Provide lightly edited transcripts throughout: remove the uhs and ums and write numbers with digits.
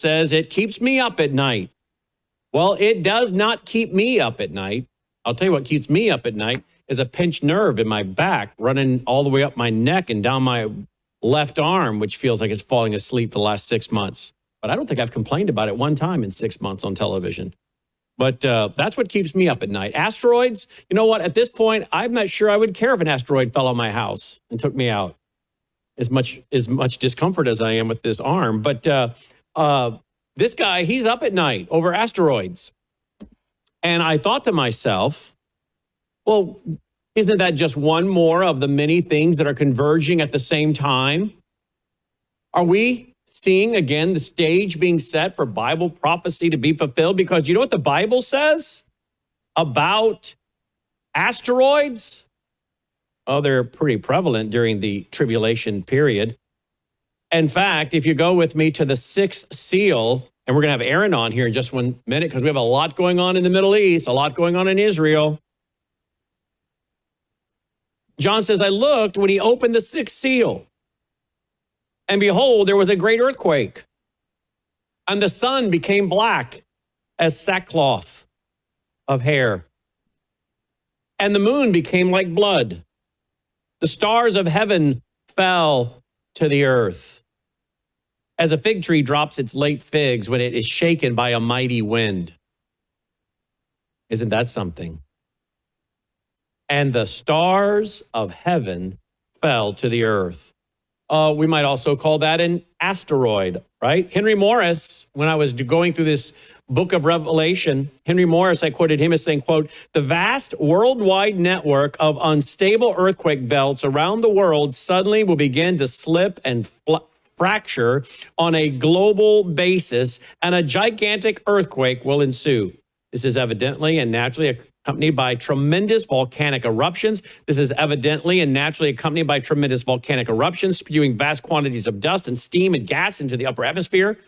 says it keeps me up at night. Well, it does not keep me up at night. I'll tell you what keeps me up at night is a pinched nerve in my back running all the way up my neck and down my left arm, which feels like it's falling asleep for the last 6 months. But I don't think I've complained about it one time in 6 months on television. But that's what keeps me up at night. Asteroids, you know what? At this point, I'm not sure I would care if an asteroid fell on my house and took me out. As much discomfort as I am with this arm. But this guy, he's up at night over asteroids. And I thought to myself, well, isn't that just one more of the many things that are converging at the same time? Are we seeing again the stage being set for Bible prophecy to be fulfilled? Because you know what the Bible says about asteroids? Oh, they're pretty prevalent during the tribulation period. In fact, if you go with me to the sixth seal, and we're going to have Aaron on here in just 1 minute because we have a lot going on in the Middle East, a lot going on in Israel. John says, I looked when he opened the sixth seal, and behold, there was a great earthquake, and the sun became black as sackcloth of hair, and the moon became like blood. The stars of heaven fell to the earth, as a fig tree drops its late figs when it is shaken by a mighty wind. Isn't that something? And the stars of heaven fell to the earth. We might also call that an asteroid, right? Henry Morris, when I was going through this book of Revelation, Henry Morris, I quoted him as saying, quote, the vast worldwide network of unstable earthquake belts around the world suddenly will begin to slip and fracture on a global basis, and a gigantic earthquake will ensue. This is evidently and naturally accompanied by tremendous volcanic eruptions. This is evidently and naturally accompanied by tremendous volcanic eruptions, spewing vast quantities of dust and steam and gas into the upper atmosphere.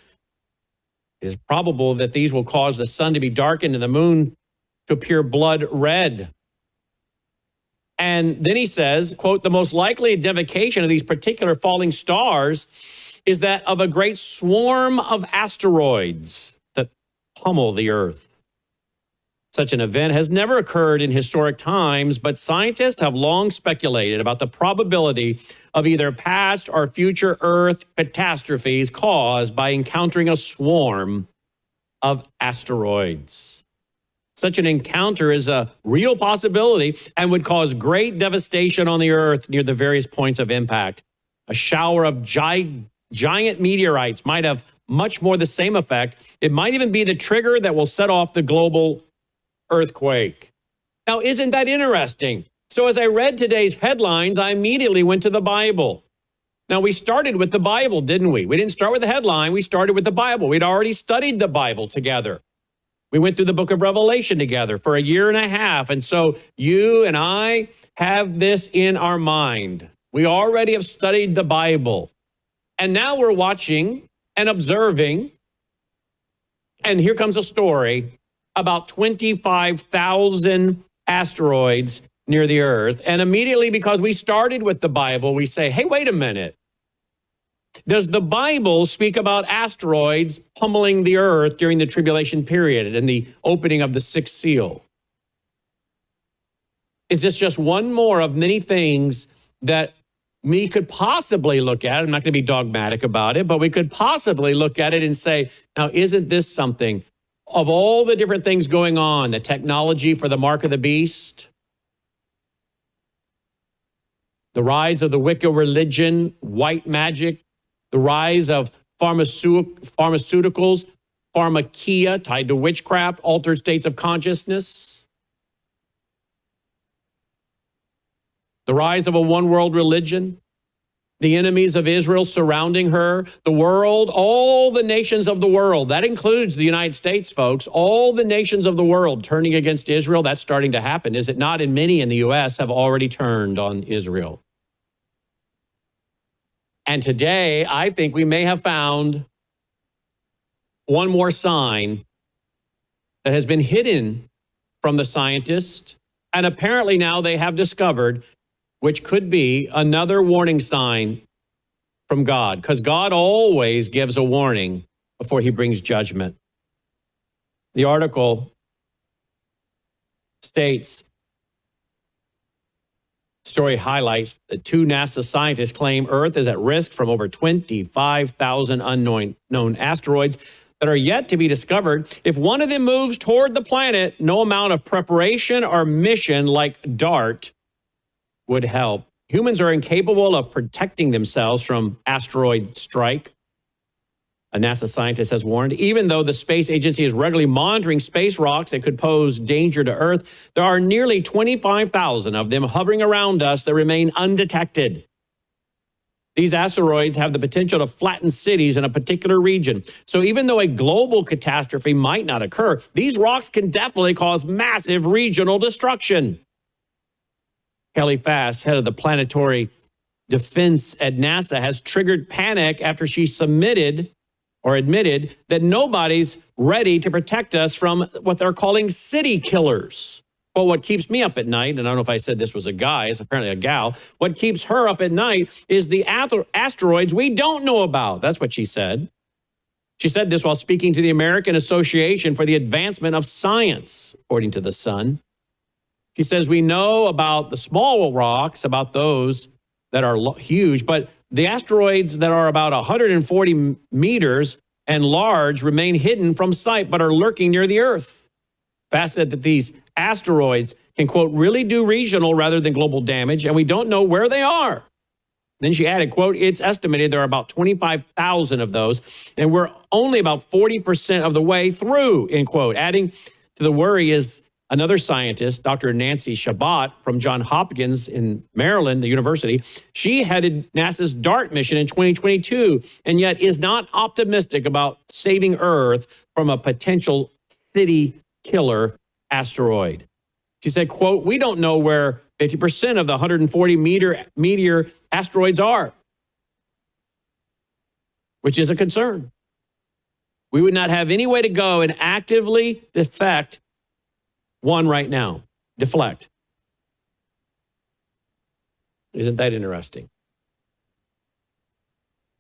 It is probable that these will cause the sun to be darkened and the moon to appear blood red. And then he says, quote, the most likely identification of these particular falling stars is that of a great swarm of asteroids that pummel the earth. Such an event has never occurred in historic times, but scientists have long speculated about the probability of either past or future Earth catastrophes caused by encountering a swarm of asteroids. Such an encounter is a real possibility and would cause great devastation on the Earth near the various points of impact. A shower of giant meteorites might have much more the same effect. It might even be the trigger that will set off the global earthquake. Now, isn't that interesting? So as I read today's headlines, I immediately went to the Bible. Now, we started with the Bible, didn't we? We didn't start with the headline. We started with the Bible. We'd already studied the Bible together. We went through the book of Revelation together for 1.5 years. And so you and I have this in our mind. We already have studied the Bible. And now we're watching and observing. And here comes a story about 25,000 asteroids near the earth. And immediately, because we started with the Bible, we say, hey, wait a minute. Does the Bible speak about asteroids pummeling the earth during the tribulation period and the opening of the sixth seal? Is this just one more of many things that we could possibly look at? I'm not going to be dogmatic about it, but we could possibly look at it and say, now, isn't this something of all the different things going on, the technology for the mark of the beast, the rise of the Wicca religion, white magic, the rise of pharmaceuticals, pharmakia tied to witchcraft, altered states of consciousness, the rise of a one-world religion, the enemies of Israel surrounding her, the world, all the nations of the world. That includes the United States, folks. All the nations of the world turning against Israel. That's starting to happen, is it not? And many in the U.S. have already turned on Israel. And today, I think we may have found one more sign that has been hidden from the scientists. And apparently now they have discovered, which could be another warning sign from God, because God always gives a warning before he brings judgment. The article states, story highlights that 2 NASA scientists claim Earth is at risk from over 25,000 unknown asteroids that are yet to be discovered. If one of them moves toward the planet, no amount of preparation or mission like DART would help. Humans are incapable of protecting themselves from asteroid strike, a NASA scientist has warned. Even though the space agency is regularly monitoring space rocks that could pose danger to Earth, there are nearly 25,000 of them hovering around us that remain undetected. These asteroids have the potential to flatten cities in a particular region. So even though a global catastrophe might not occur, these rocks can definitely cause massive regional destruction. Kelly Fass, head of the planetary defense at NASA, has triggered panic after she admitted that nobody's ready to protect us from what they're calling city killers. But what keeps me up at night, and I don't know if I said this was a guy, it's apparently a gal, what keeps her up at night is the asteroids we don't know about. That's what she said. She said this while speaking to the American Association for the Advancement of Science, according to The Sun. She says, we know about the small rocks, about those that are huge, but the asteroids that are about 140 meters and large remain hidden from sight, but are lurking near the Earth. Fass said that these asteroids can, quote, really do regional rather than global damage, and we don't know where they are. Then she added, quote, it's estimated there are about 25,000 of those, and we're only about 40% of the way through, end quote. Adding to the worry is another scientist, Dr. Nancy Shabbat from Johns Hopkins in Maryland, the university. She headed NASA's DART mission in 2022, and yet is not optimistic about saving Earth from a potential city killer asteroid. She said, quote, we don't know where 50% of the 140 meteor asteroids are, which is a concern. We would not have any way to go and actively deflect one right now. Deflect. Isn't that interesting?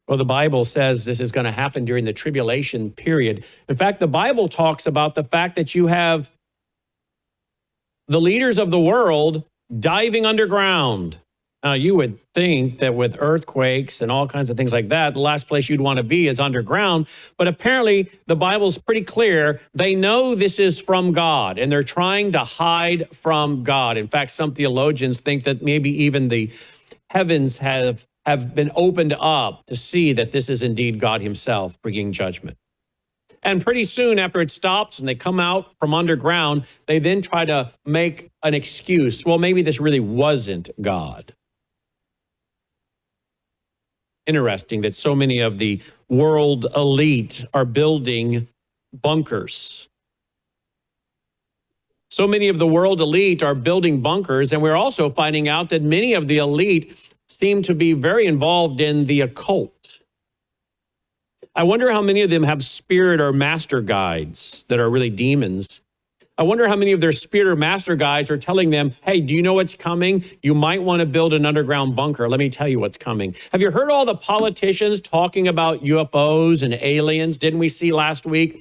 Well, the Bible says this is going to happen during the tribulation period. In fact, the Bible talks about the fact that you have the leaders of the world diving underground. Now, you would think that with earthquakes and all kinds of things like that, the last place you'd want to be is underground. But apparently, the Bible's pretty clear. They know this is from God, and they're trying to hide from God. In fact, some theologians think that maybe even the heavens have been opened up to see that this is indeed God himself bringing judgment. And pretty soon after it stops and they come out from underground, they then try to make an excuse. Well, maybe this really wasn't God. Interesting that so many of the world elite are building bunkers. So many of the world elite are building bunkers, and we're also finding out that many of the elite seem to be very involved in the occult. I wonder how many of them have spirit or master guides that are really demons. I wonder how many of their spirit or master guides are telling them, hey, do you know what's coming? You might want to build an underground bunker. Let me tell you what's coming. Have you heard all the politicians talking about UFOs and aliens? Didn't we see last week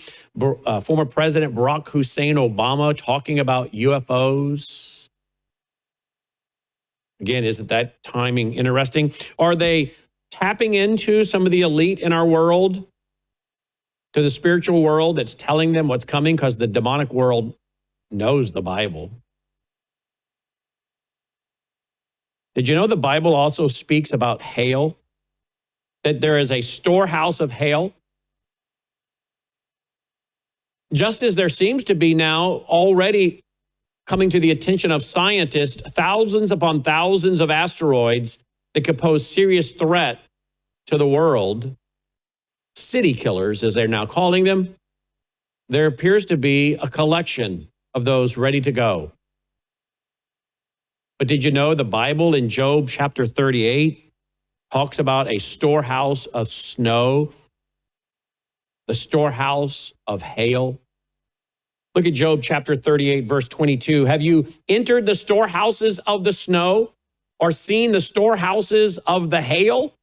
former President Barack Hussein Obama talking about UFOs? Again, isn't that timing interesting? Are they tapping into some of the elite in our world, to the spiritual world that's telling them what's coming? Because the demonic world knows the Bible. Did you know the Bible also speaks about hail? That there is a storehouse of hail? Just as there seems to be now already coming to the attention of scientists, thousands upon thousands of asteroids that could pose serious threat to the world, city killers, as they're now calling them, there appears to be a collection of those ready to go. But did you know the Bible in Job chapter 38 talks about a storehouse of snow, the storehouse of hail? Look at Job chapter 38, verse 22. Have you entered the storehouses of the snow or seen the storehouses of the hail?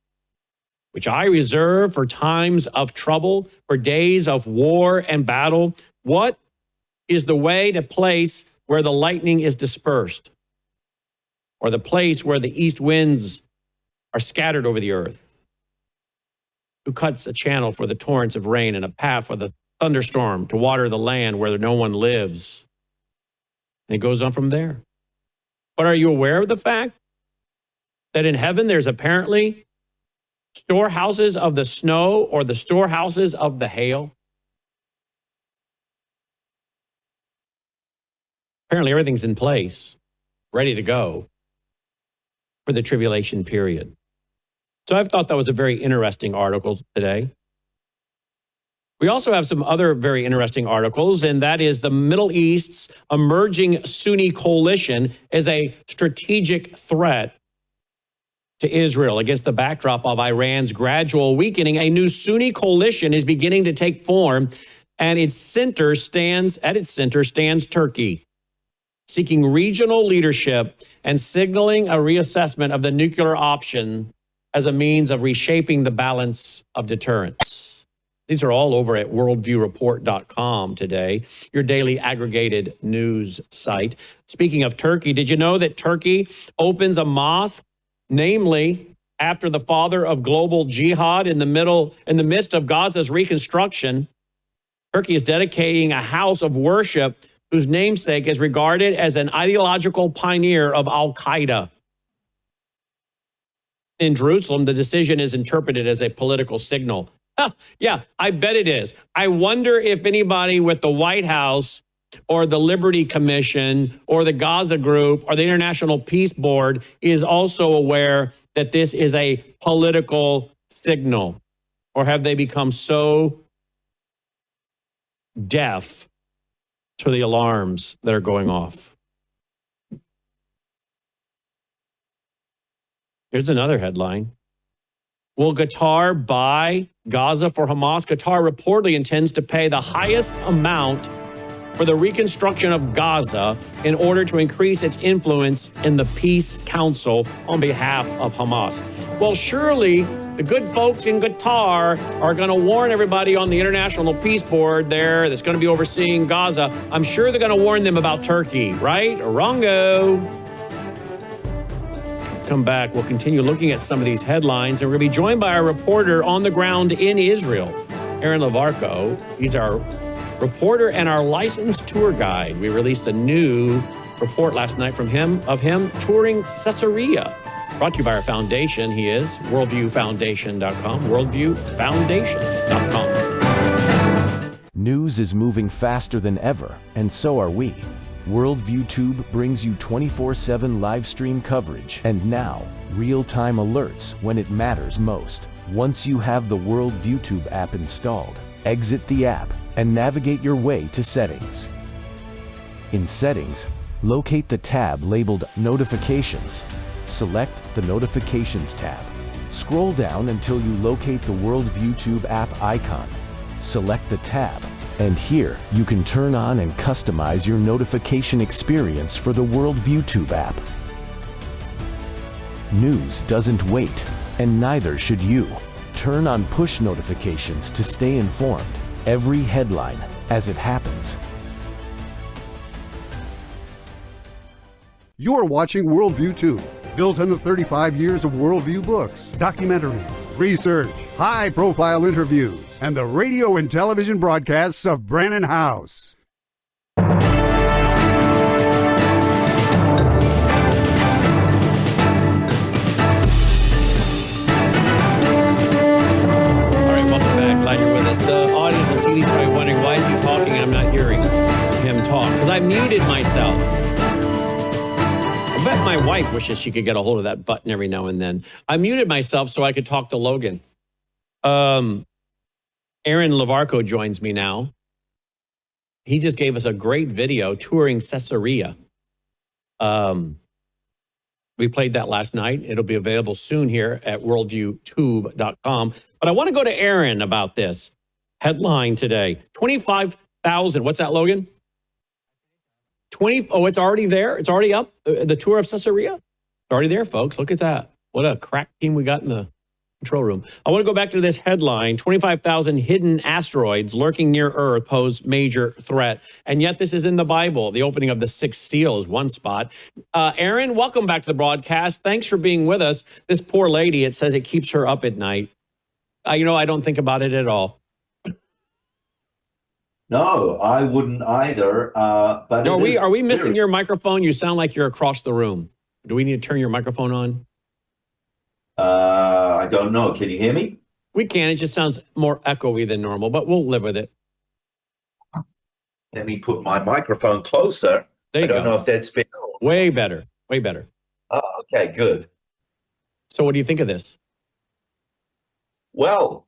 which I reserve for times of trouble, for days of war and battle. What is the way to place where the lightning is dispersed, or the place where the east winds are scattered over the earth? Who cuts a channel for the torrents of rain and a path for the thunderstorm to water the land where no one lives? And it goes on from there. But are you aware of the fact that in heaven there's apparently storehouses of the snow or the storehouses of the hail? Apparently everything's in place, ready to go for the tribulation period. So I've thought that was a very interesting article today. We also have some other very interesting articles, and that is the Middle East's emerging Sunni coalition is a strategic threat to Israel against the backdrop of Iran's gradual weakening. A new Sunni coalition is beginning to take form, and at its center stands Turkey, seeking regional leadership and signaling a reassessment of the nuclear option as a means of reshaping the balance of deterrence. These are all over at worldviewreport.com today, your daily aggregated news site. Speaking of Turkey, did you know that Turkey opens a mosque, namely after the father of global jihad in the midst of Gaza's reconstruction? Turkey is dedicating a house of worship whose namesake is regarded as an ideological pioneer of Al-Qaeda. In Jerusalem, the decision is interpreted as a political signal. Yeah, I bet it is. I wonder if anybody with the White House or the Liberty Commission or the Gaza Group or the International Peace Board is also aware that this is a political signal. Or have they become so deaf to the alarms that are going off? Here's another headline. Will Qatar buy Gaza for Hamas? Qatar reportedly intends to pay the highest amount for the reconstruction of Gaza in order to increase its influence in the Peace Council on behalf of Hamas. Well, surely the good folks in Qatar are going to warn everybody on the International Peace Board there that's going to be overseeing Gaza. I'm sure they're going to warn them about Turkey, right? Wrongo. Come back, we'll continue looking at some of these headlines, and we're going to be joined by our reporter on the ground in Israel, Aaron Levarco. He's our reporter and our licensed tour guide. We released a new report last night from him touring Caesarea. Brought to you by our foundation. He is worldviewfoundation.com, worldviewfoundation.com. News is moving faster than ever, and so are we. Worldview Tube brings you 24/7 live stream coverage and now real-time alerts when it matters most. Once you have the Worldview Tube app installed, exit the app and navigate your way to Settings. In Settings, locate the tab labeled Notifications. Select the Notifications tab. Scroll down until you locate the Worldview Tube app icon. Select the tab. And here, you can turn on and customize your notification experience for the Worldview Tube app. News doesn't wait, and neither should you. Turn on push notifications to stay informed. Every headline as it happens. You're watching Worldview Tube, built on the 35 years of Worldview books, documentaries, research, high-profile interviews, and the radio and television broadcasts of Brannon House. All right, welcome back. Glad you're with us. The audience on TV is probably wondering, why is he talking and I'm not hearing him talk? Because I muted myself. I bet my wife wishes she could get a hold of that button every now and then. I muted myself so I could talk to Logan. Aaron Levarco joins me now. He just gave us a great video touring Caesarea. We played that last night. It'll be available soon here at worldviewtube.com. But I want to go to Aaron about this headline today. 25,000. What's that, Logan? Oh, it's already there? It's already up? The tour of Caesarea? It's already there, folks. Look at that. What a crack team we got in the Control room. I want to go back to this headline. 25,000 hidden asteroids lurking near Earth pose major threat. And yet this is in the Bible. The opening of the sixth seal is one spot. Aaron, welcome back to the broadcast. Thanks for being with us. This poor lady, it says it keeps her up at night. I don't think about it at all. No, I wouldn't either. But are we missing your microphone? You sound like you're across the room. Do we need to turn your microphone on? I don't know. Can you hear me? We can. It just sounds more echoey than normal, but we'll live with it. Let me put my microphone closer. There you go. I don't know if that's better. Way better. Way better. Oh, okay, good. So what do you think of this? Well,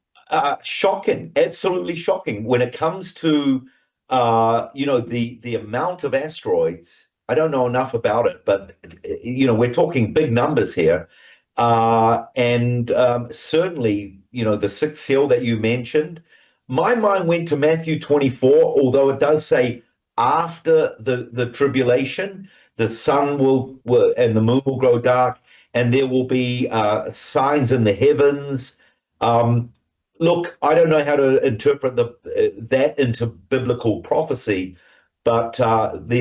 shocking, absolutely shocking. When it comes to, the amount of asteroids, I don't know enough about it, but, we're talking big numbers here. And certainly, the sixth seal that you mentioned, my mind went to Matthew 24, although it does say after the tribulation, the sun will and the moon will grow dark, and there will be signs in the heavens. Look, I don't know how to interpret that into biblical prophecy, but the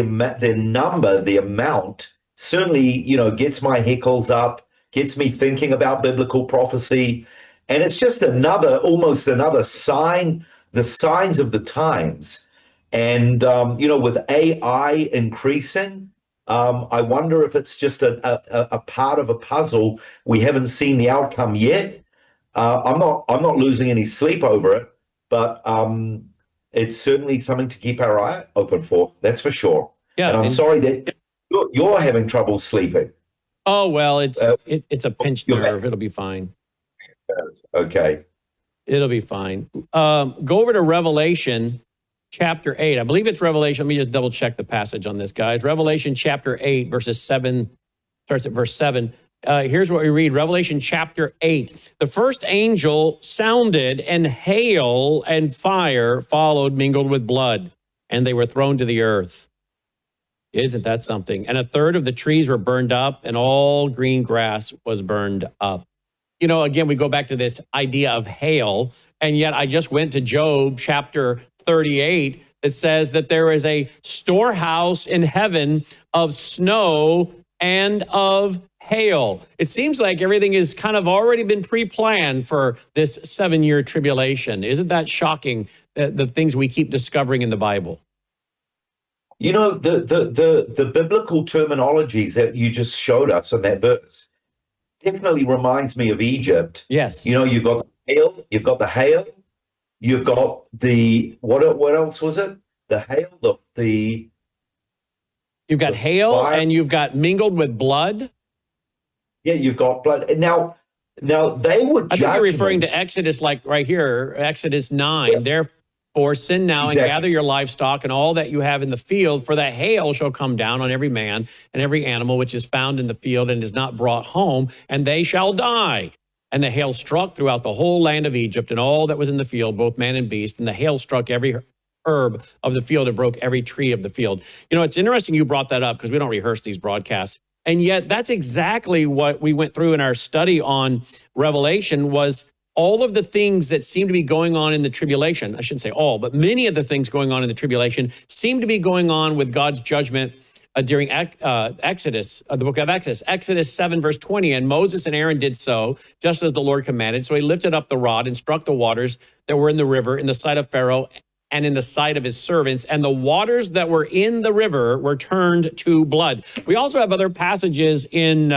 amount certainly, gets my hackles up, gets me thinking about biblical prophecy. And it's just almost another sign, the signs of the times. And, with AI increasing, I wonder if it's just a part of a puzzle. We haven't seen the outcome yet. I'm not losing any sleep over it, but it's certainly something to keep our eye open for. That's for sure. Yeah, and I'm sorry that you're having trouble sleeping. Oh well, it's a pinched nerve. It'll be fine. Okay, it'll be fine. Go over to Revelation chapter 8. I believe it's Revelation. Let me just double check the passage on this, guys. Revelation chapter 8, verses 7 starts at verse 7. Here's what we read, Revelation chapter 8. The first angel sounded, and hail and fire followed, mingled with blood, and they were thrown to the earth. Isn't that something? And a third of the trees were burned up, and all green grass was burned up. Again, we go back to this idea of hail, and yet I just went to Job chapter 38. It says that there is a storehouse in heaven of snow and of hail. It seems like everything has kind of already been pre-planned for this 7-year tribulation. Isn't that shocking, the things we keep discovering in the Bible? The biblical terminologies that you just showed us in that verse definitely reminds me of Egypt. Yes. You've got the hail, you've got the, what else was it? The hail, You've got hail fire. And you've got mingled with blood. Yeah, you've got blood. Now they were judgments. I think you're referring to Exodus, like right here, Exodus 9. Yeah. Therefore, sin now and gather your livestock and all that you have in the field, for the hail shall come down on every man and every animal which is found in the field and is not brought home, and they shall die. And the hail struck throughout the whole land of Egypt and all that was in the field, both man and beast, and the hail struck every herb of the field and broke every tree of the field. It's interesting you brought that up because we don't rehearse these broadcasts. And yet that's exactly what we went through in our study on Revelation, was all of the things that seem to be going on in the tribulation. I shouldn't say all, but many of the things going on in the tribulation seem to be going on with God's judgment during Exodus, the book of Exodus. Exodus 7, verse 20, and Moses and Aaron did so, just as the Lord commanded. So he lifted up the rod and struck the waters that were in the river in the sight of Pharaoh and in the sight of his servants, and the waters that were in the river were turned to blood. We also have other passages in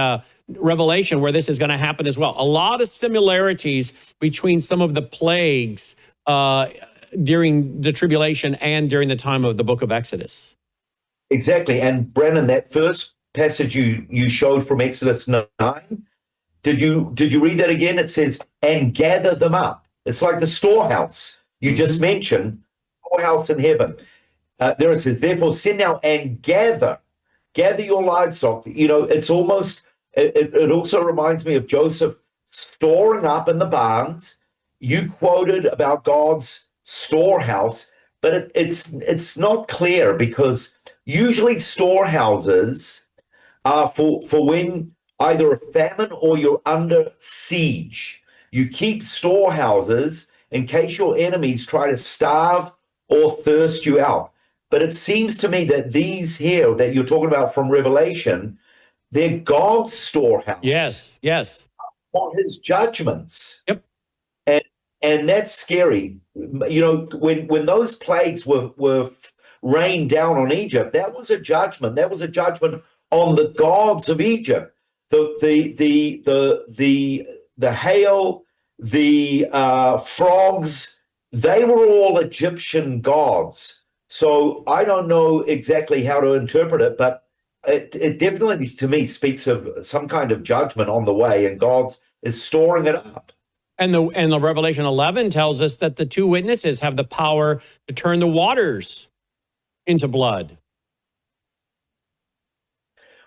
Revelation where this is going to happen as well. A lot of similarities between some of the plagues during the tribulation and during the time of the book of Exodus. Exactly. And Brennan, that first passage you showed from Exodus 9, did you read that again? It says, and gather them up. It's like the storehouse you just mentioned, storehouse in heaven. There it says, therefore send now and gather your livestock. It's almost, it also reminds me of Joseph storing up in the barns. You quoted about God's storehouse, but it's not clear, because usually storehouses are for when either a famine or you're under siege. You keep storehouses in case your enemies try to starve or thirst you out. But it seems to me that these here that you're talking about from Revelation, they're God's storehouse. Yes. On his judgments. Yep. And that's scary. You know, when those plagues were rained down on Egypt, that was a judgment. That was a judgment on the gods of Egypt. The hail, the frogs, they were all Egyptian gods. So I don't know exactly how to interpret it, but it definitely, to me, speaks of some kind of judgment on the way, and God is storing it up. And the Revelation 11 tells us that the two witnesses have the power to turn the waters into blood.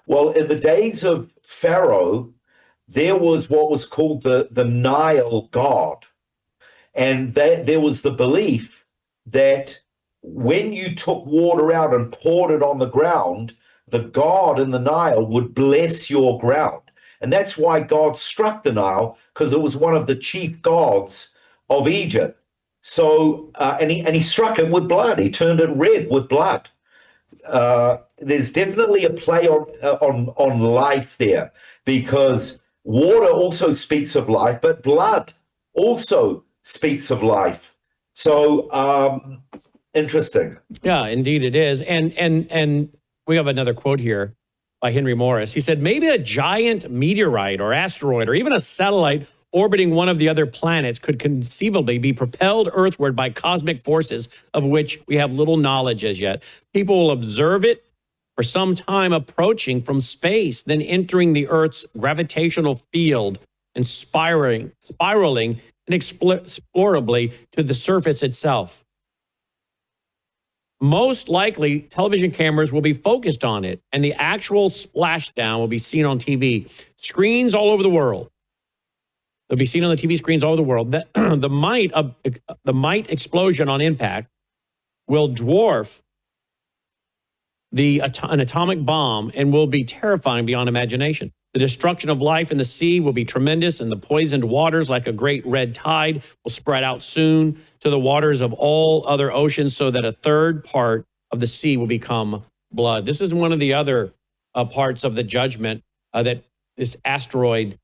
Well, in the days of Pharaoh, there was what was called the Nile god. And there was the belief that when you took water out and poured it on the ground, the god in the Nile would bless your ground. And that's why God struck the Nile, because it was one of the chief gods of Egypt. So, and he struck it with blood. He turned it red with blood. There's definitely a play on life there, because water also speaks of life, but blood also speaks of life. So, interesting. Yeah, indeed it is. And we have another quote here by Henry Morris. He said, maybe a giant meteorite or asteroid or even a satellite orbiting one of the other planets could conceivably be propelled earthward by cosmic forces of which we have little knowledge as yet. People will observe it for some time approaching from space, then entering the Earth's gravitational field and spiraling inexplorably to the surface itself. Most likely, television cameras will be focused on it, and the actual splashdown will be seen on TV. Screens all over the world. They'll be seen on the TV screens all over the world. The might explosion on impact will dwarf an atomic bomb and will be terrifying beyond imagination. The destruction of life in the sea will be tremendous, and the poisoned waters, like a great red tide, will spread out soon to the waters of all other oceans, so that a third part of the sea will become blood. This is one of the other parts of the judgment that this asteroid,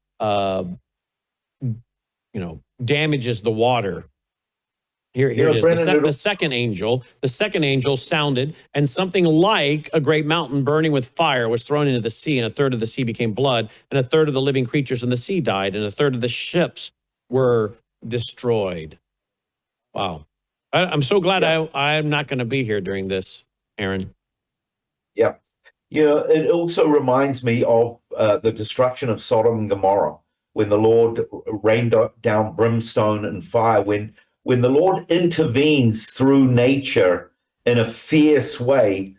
damages the water. Here it is. The second angel sounded, and something like a great mountain burning with fire was thrown into the sea, and a third of the sea became blood, and a third of the living creatures in the sea died, and a third of the ships were destroyed. Wow. I'm so glad I'm not going to be here during this, Aaron. Yeah. It also reminds me of the destruction of Sodom and Gomorrah, when the Lord rained down brimstone and fire, when the Lord intervenes through nature in a fierce way.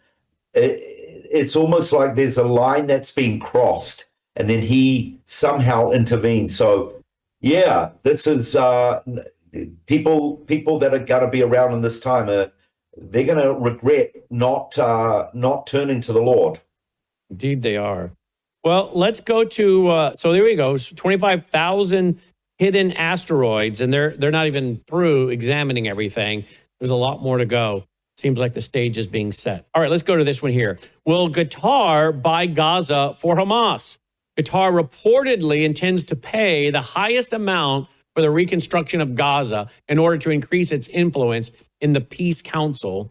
It's almost like there's a line that's being crossed, and then he somehow intervenes. So, yeah, this is people that are going to be around in this time. They're going to regret not turning to the Lord. Indeed, they are. Well, let's go to. So there we go. 25,000 hidden asteroids, and they're not even through examining everything. There's a lot more to go. Seems like the stage is being set. All right, let's go to this one here. Will Qatar buy Gaza for Hamas? Qatar reportedly intends to pay the highest amount for the reconstruction of Gaza in order to increase its influence in the Peace Council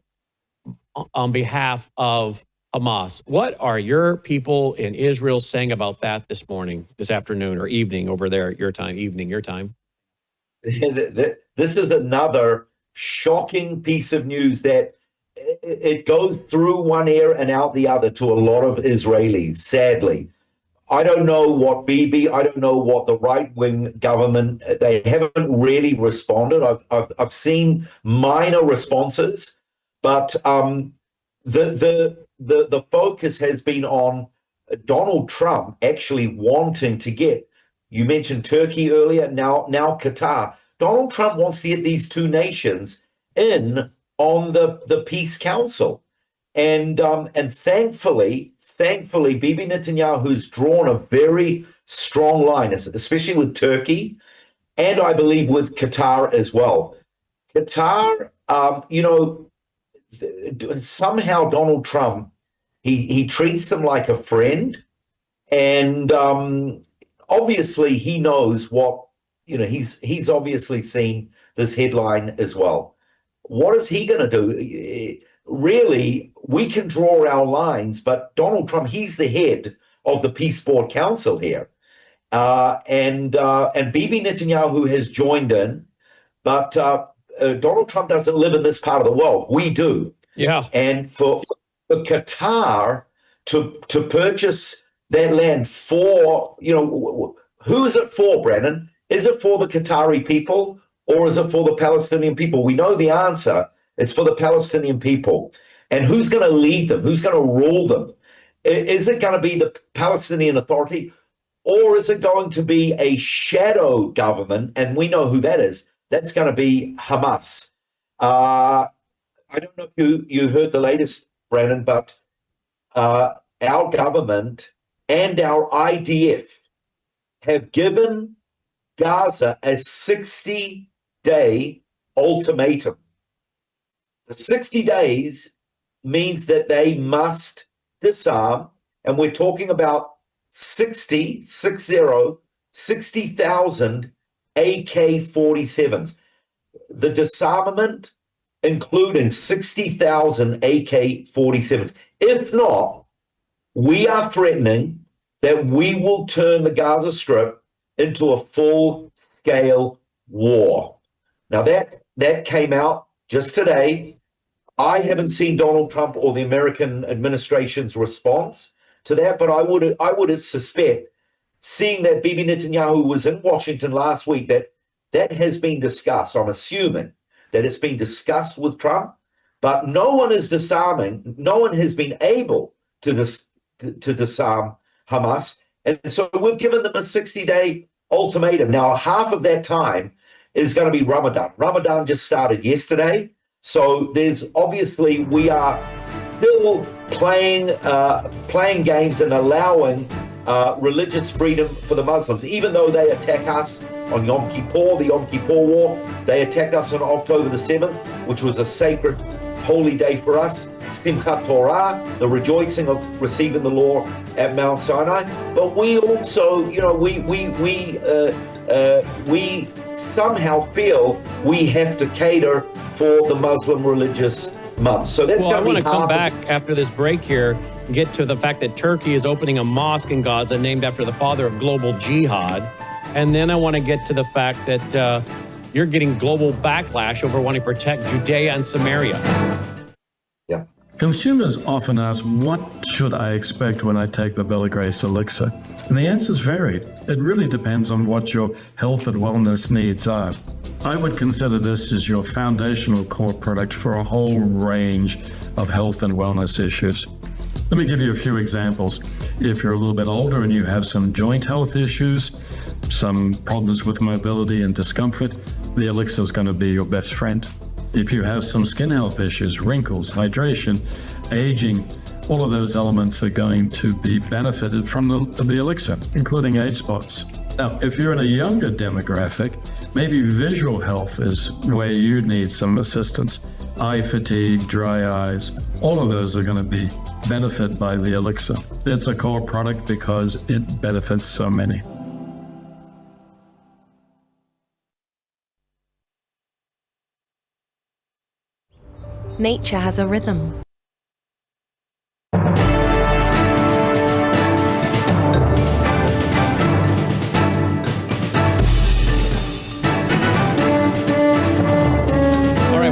on behalf of Hamas. What are your people in Israel saying about that this afternoon or evening over there, your time? This is another shocking piece of news that it goes through one ear and out the other to a lot of Israelis, sadly. I don't know what Bibi, I don't know what the right-wing government, they haven't really responded. I've seen minor responses, but the focus has been on Donald Trump actually wanting to get, you mentioned Turkey earlier, now Qatar. Donald Trump wants to get these two nations in on the Peace Council. And thankfully, Bibi Netanyahu's drawn a very strong line, especially with Turkey. and I believe with Qatar as well. Qatar, somehow Donald Trump, he treats them like a friend, and obviously he knows what, he's obviously seen this headline as well. What is he going to do? Really, we can draw our lines, but Donald Trump, he's the head of the Peace Board Council here. And Bibi Netanyahu has joined in, but Donald Trump doesn't live in this part of the world. We do. Yeah. And for Qatar to purchase that land for, who is it for, Brennan? Is it for the Qatari people or is it for the Palestinian people? We know the answer. It's for the Palestinian people. And who's going to lead them? Who's going to rule them? Is it going to be the Palestinian Authority, or is it going to be a shadow government? And we know who that is. That's going to be Hamas. I don't know if you heard the latest, Brandon, but our government and our IDF have given Gaza a 60-day ultimatum. The 60 days means that they must disarm, and we're talking about 60,000 AK-47s. The disarmament including 60,000 AK-47s. If not, we are threatening that we will turn the Gaza Strip into a full-scale war. Now, that came out just today. I haven't seen Donald Trump or the American administration's response to that, but I would suspect, seeing that Bibi Netanyahu was in Washington last week, that has been discussed. I'm assuming that it's been discussed with Trump, but no one is disarming. No one has been able to disarm Hamas. And so we've given them a 60-day ultimatum. Now, half of that time is going to be Ramadan. Ramadan just started yesterday. So there's obviously, we are still playing games and allowing religious freedom for the Muslims, even though they attack us on Yom Kippur, the Yom Kippur War. They attacked us on October the 7th, which was a sacred, holy day for us. Simchat Torah, the rejoicing of receiving the law at Mount Sinai. But we also, we somehow feel we have to cater for the Muslim religious month. So that's I want to come back after this break here and get to the fact that Turkey is opening a mosque in Gaza named after the father of global jihad. And then I want to get to the fact that you're getting global backlash over wanting to protect Judea and Samaria. Yeah. Consumers often ask, what should I expect when I take the Bella Grace elixir? And the answer's varied. It really depends on what your health and wellness needs are. I would consider this as your foundational core product for a whole range of health and wellness issues. Let me give you a few examples. If you're a little bit older and you have some joint health issues, some problems with mobility and discomfort, the elixir is going to be your best friend. If you have some skin health issues, wrinkles, hydration, aging, all of those elements are going to be benefited from the elixir, including age spots. Now, if you're in a younger demographic, maybe visual health is where you need some assistance. Eye fatigue, dry eyes, all of those are going to be benefited by the elixir. It's a core product because it benefits so many. Nature has a rhythm.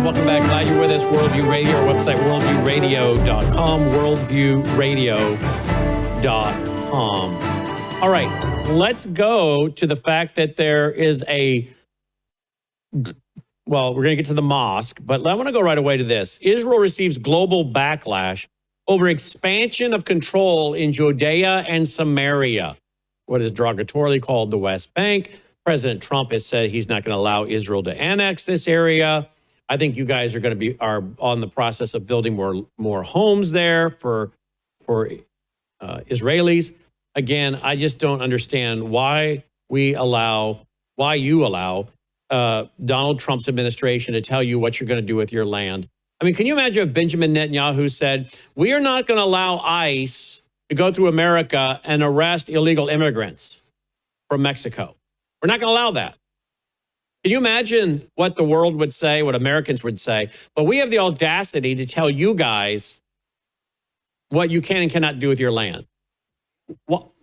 Welcome back. Glad you're with us. Worldview Radio, our website, worldviewradio.com, worldviewradio.com. All right, let's go to the fact that there is we're going to get to the mosque, but I want to go right away to this. Israel receives global backlash over expansion of control in Judea and Samaria, what is derogatorily called the West Bank. President Trump has said he's not going to allow Israel to annex this area. I think you guys are going to are on the process of building more homes there for Israelis. Again, I just don't understand why we allow why you allow Donald Trump's administration to tell you what you're going to do with your land. I mean, can you imagine if Benjamin Netanyahu said, we are not going to allow ICE to go through America and arrest illegal immigrants from Mexico? We're not going to allow that. Can you imagine what the world would say, what Americans would say? But we have the audacity to tell you guys what you can and cannot do with your land.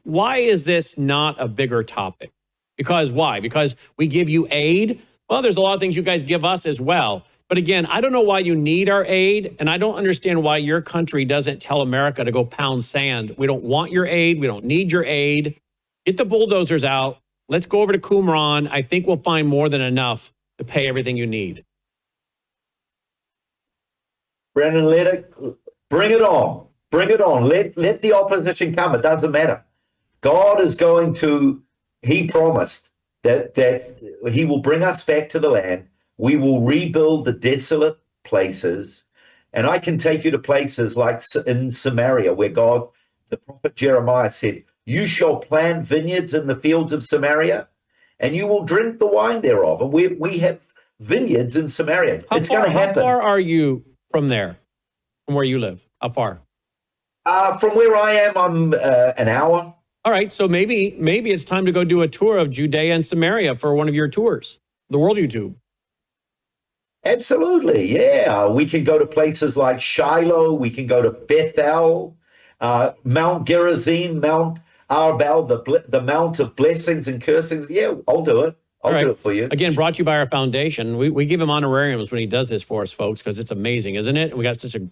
Why is this not a bigger topic? Because why? Because we give you aid? Well, there's a lot of things you guys give us as well. But again, I don't know why you need our aid, and I don't understand why your country doesn't tell America to go pound sand. We don't want your aid. We don't need your aid. Get the bulldozers out. Let's go over to Qumran. I think we'll find more than enough to pay everything you need. Brandon, bring it on. Bring it on. Let the opposition come. It doesn't matter. God is going to, he promised that he will bring us back to the land. We will rebuild the desolate places. And I can take you to places like in Samaria, where God, the prophet Jeremiah said, you shall plant vineyards in the fields of Samaria, and you will drink the wine thereof. And we have vineyards in Samaria. It's going to happen. How far are you from there, from where you live? How far? From where I am, I'm an hour. All right, so maybe it's time to go do a tour of Judea and Samaria for one of your tours, the World YouTube. Absolutely, yeah. We can go to places like Shiloh. We can go to Bethel, Mount Gerizim, Mount Arbel, the Mount of Blessings and Cursings. Yeah, I'll do it. I'll do it for you. Again, brought to you by our foundation. We give him honorariums when he does this for us, folks, because it's amazing, isn't it? We got such a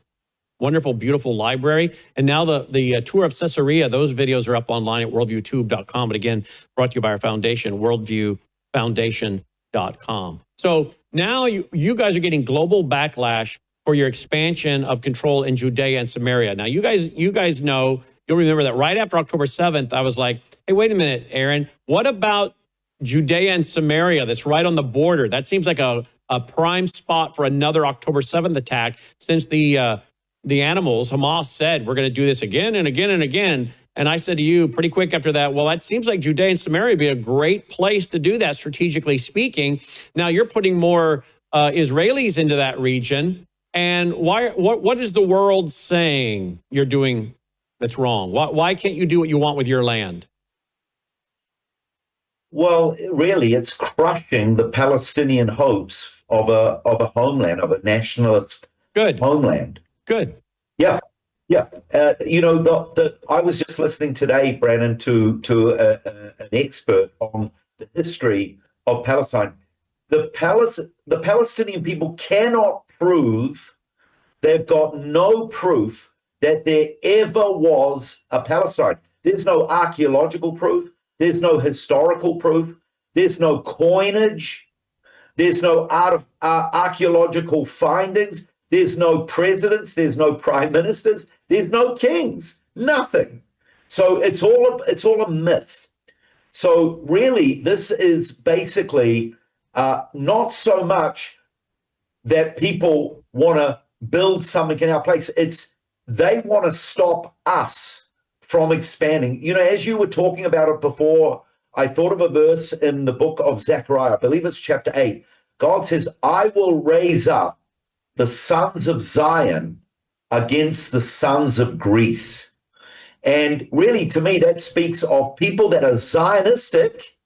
wonderful, beautiful library. And now the tour of Caesarea, those videos are up online at worldviewtube.com. But again, brought to you by our foundation, worldviewfoundation.com. So now you guys are getting global backlash for your expansion of control in Judea and Samaria. Now, you guys know, you'll remember that right after October 7th, I was like, hey, wait a minute, Aaron, what about Judea and Samaria that's right on the border? That seems like a prime spot for another October 7th attack, since the animals, Hamas, said, we're going to do this again and again and again. And I said to you pretty quick after that, well, that seems like Judea and Samaria would be a great place to do that, strategically speaking. Now you're putting more Israelis into that region. And what is the world saying you're doing that's wrong? Why can't you do what you want with your land? Well, really, it's crushing the Palestinian hopes of a homeland, of a nationalist homeland. Good. Yeah. Yeah. I was just listening today, Brandon, to an expert on the history of Palestine. The Palestinian people cannot prove, they've got no proof that there ever was a Palestine. There's no archaeological proof. There's no historical proof. There's no coinage. There's no archaeological findings. There's no presidents, there's no prime ministers, there's no kings, nothing. So it's all a myth. So really, this is basically not so much that people want to build something in our place. It's they want to stop us from expanding. You know, as you were talking about it before, I thought of a verse in the book of Zechariah, I believe it's chapter 8. God says, I will raise up the sons of Zion against the sons of Greece. And really, to me, that speaks of people that are Zionistic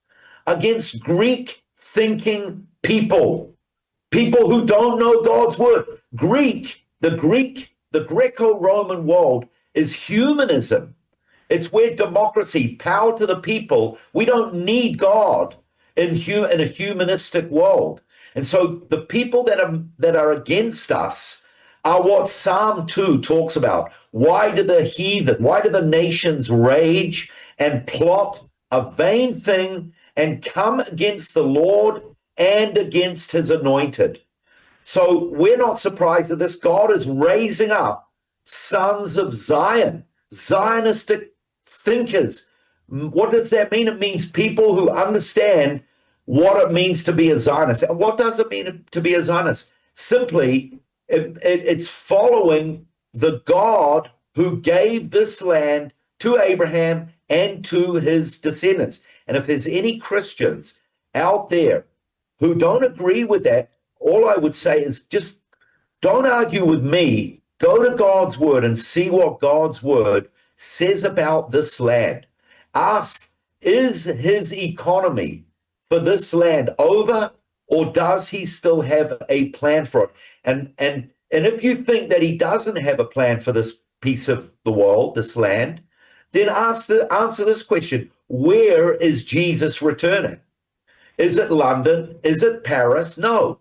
against Greek-thinking people who don't know God's word. The Greco-Roman world is humanism. It's where democracy, power to the people, we don't need God in a humanistic world. And so the people that are against us are what Psalm 2 talks about. Why do the nations rage and plot a vain thing and come against the Lord and against his anointed? So we're not surprised that this. God is raising up sons of Zion, Zionistic thinkers. What does that mean? It means people who understand what it means to be a Zionist. And what does it mean to be a Zionist? Simply, it's following the God who gave this land to Abraham and to his descendants. And if there's any Christians out there who don't agree with that, all I would say is just don't argue with me. Go to God's word and see what God's word says about this land. Ask, is his economy for this land over, or does he still have a plan for it? And if you think that he doesn't have a plan for this piece of the world, this land, then answer this question: where is Jesus returning? Is it London? Is it Paris? No.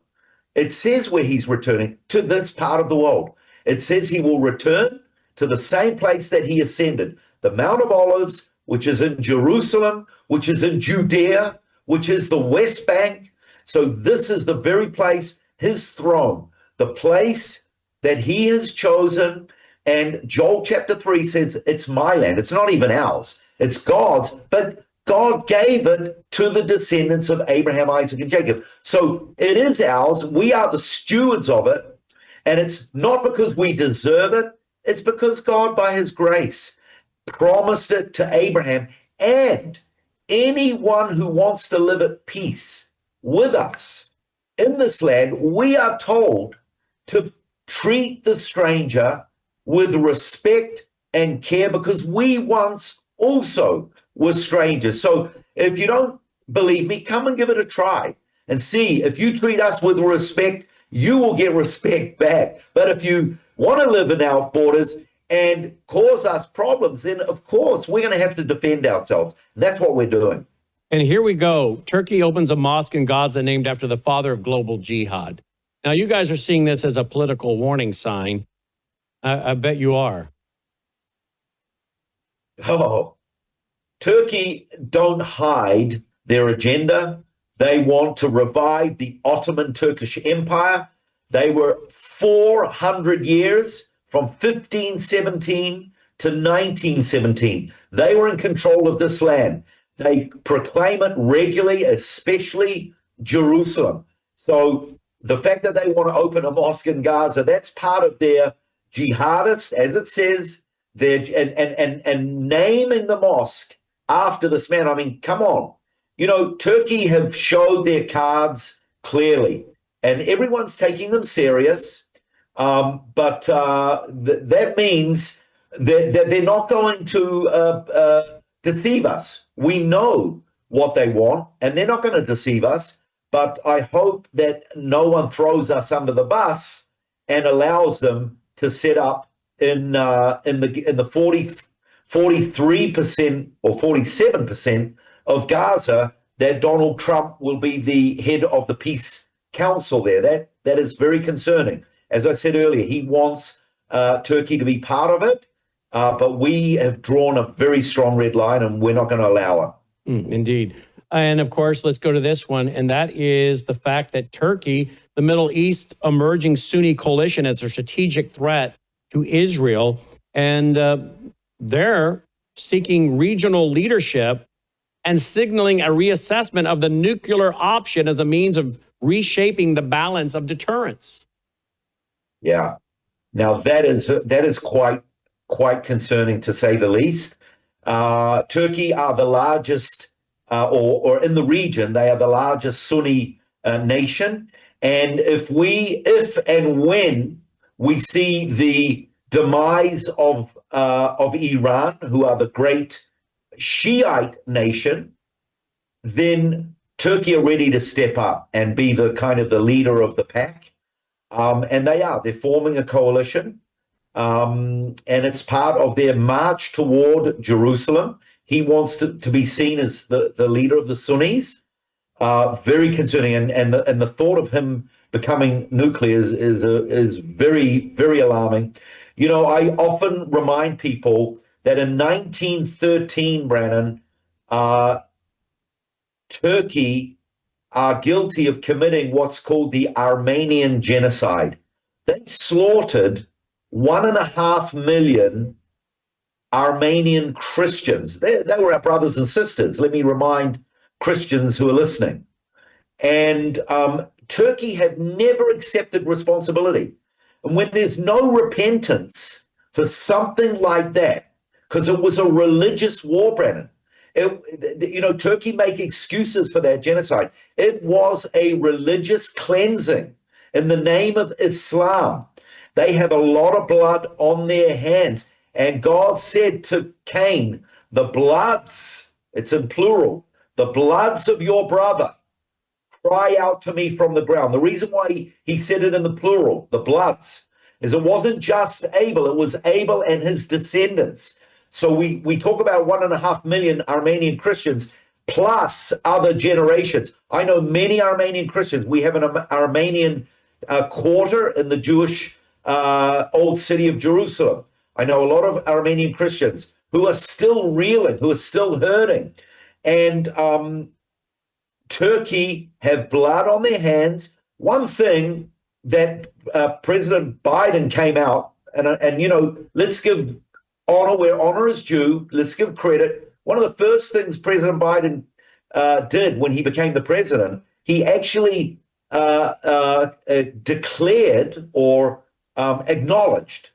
It says where he's returning, to this part of the world. It says he will return to the same place that he ascended, the Mount of Olives, which is in Jerusalem, which is in Judea, which is the West Bank. So this is the very place, his throne, the place that he has chosen. And Joel chapter 3 says, it's my land. It's not even ours. It's God's, but God gave it to the descendants of Abraham, Isaac, and Jacob. So it is ours. We are the stewards of it. And it's not because we deserve it. It's because God, by his grace, promised it to Abraham. And anyone who wants to live at peace with us in this land, we are told to treat the stranger with respect and care, because we once also were strangers. So if you don't believe me, come and give it a try and see. If you treat us with respect, you will get respect back. But if you want to live in our borders and cause us problems, then of course we're going to have to defend ourselves. And that's what we're doing. And here we go. Turkey opens a mosque in Gaza named after the father of global jihad. Now, you guys are seeing this as a political warning sign. I bet you are. Oh, Turkey don't hide their agenda. They want to revive the Ottoman Turkish Empire. They were 400 years from 1517 to 1917. They were in control of this land. They proclaim it regularly, especially Jerusalem. So the fact that they want to open a mosque in Gaza, that's part of their jihadists, as it says, and naming the mosque after this man. I mean, come on. You know, Turkey have showed their cards clearly, and everyone's taking them serious. But that means that they're not going to deceive us. We know what they want, and they're not going to deceive us. But I hope that no one throws us under the bus and allows them to set up in the 43% or 47% of Gaza that Donald Trump will be the head of the peace council there. That is very concerning. As I said earlier, he wants Turkey to be part of it, but we have drawn a very strong red line, and we're not going to allow it. Indeed. And of course, let's go to this one, and that is the fact that Turkey, the Middle East emerging Sunni coalition, as a strategic threat to Israel, and they're seeking regional leadership and signaling a reassessment of the nuclear option as a means of reshaping the balance of deterrence. Yeah. Now that is quite concerning, to say the least. Turkey are the largest, or in the region, they are the largest Sunni nation. And if and when we see the demise of Iran, who are the great Shiite nation, then Turkey are ready to step up and be the kind of the leader of the pack. And they're forming a coalition. And it's part of their march toward Jerusalem. He wants to be seen as the leader of the Sunnis. Very concerning. And the thought of him becoming nuclear is very, very alarming. You know, I often remind people that in 1913, Brannon, Turkey are guilty of committing what's called the Armenian genocide. They slaughtered 1.5 million Armenian Christians. They were our brothers and sisters. Let me remind Christians who are listening. And Turkey have never accepted responsibility. And when there's no repentance for something like that, because it was a religious war, Brannon, Turkey make excuses for that genocide. It was a religious cleansing in the name of Islam. They have a lot of blood on their hands. And God said to Cain, the bloods, it's in plural, the bloods of your brother cry out to me from the ground. The reason why he said it in the plural, the bloods, is it wasn't just Abel, it was Abel and his descendants. So we talk about 1.5 million Armenian Christians plus other generations. I know many Armenian Christians. We have an Armenian quarter in the Jewish old city of Jerusalem. I know a lot of Armenian Christians who are still reeling, who are still hurting. And Turkey have blood on their hands. One thing that President Biden came out, and let's give honor where honor is due. Let's give credit. One of the first things President Biden did when he became the president, he actually declared or acknowledged